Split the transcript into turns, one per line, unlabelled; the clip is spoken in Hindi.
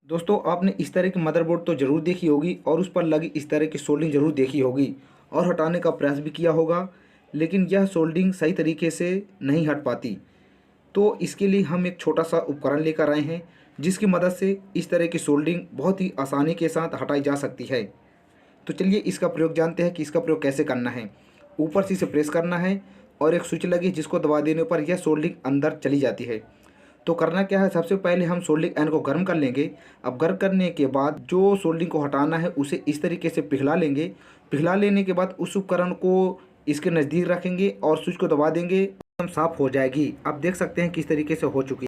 दोस्तों आपने इस तरह की मदरबोर्ड तो ज़रूर देखी होगी और उस पर लगी इस तरह की सोल्डिंग ज़रूर देखी होगी और हटाने का प्रयास भी किया होगा, लेकिन यह सोल्डिंग सही तरीके से नहीं हट पाती। तो इसके लिए हम एक छोटा सा उपकरण लेकर आए हैं जिसकी मदद से इस तरह की सोल्डिंग बहुत ही आसानी के साथ हटाई जा सकती है। तो चलिए इसका प्रयोग जानते हैं कि इसका प्रयोग कैसे करना है। ऊपर से इसे प्रेस करना है और एक स्विच लगी जिसको दबा देने पर यह सोल्डिंग अंदर चली जाती है। तो करना क्या है, सबसे पहले हम सोल्डिंग आयरन को गर्म कर लेंगे। अब गर्म करने के बाद जो सोल्डिंग को हटाना है उसे इस तरीके से पिघला लेंगे। पिघला लेने के बाद उस उपकरण को इसके नज़दीक रखेंगे और स्विच को दबा देंगे, एकदम साफ़ हो जाएगी। आप देख सकते हैं किस तरीके से हो चुकी है।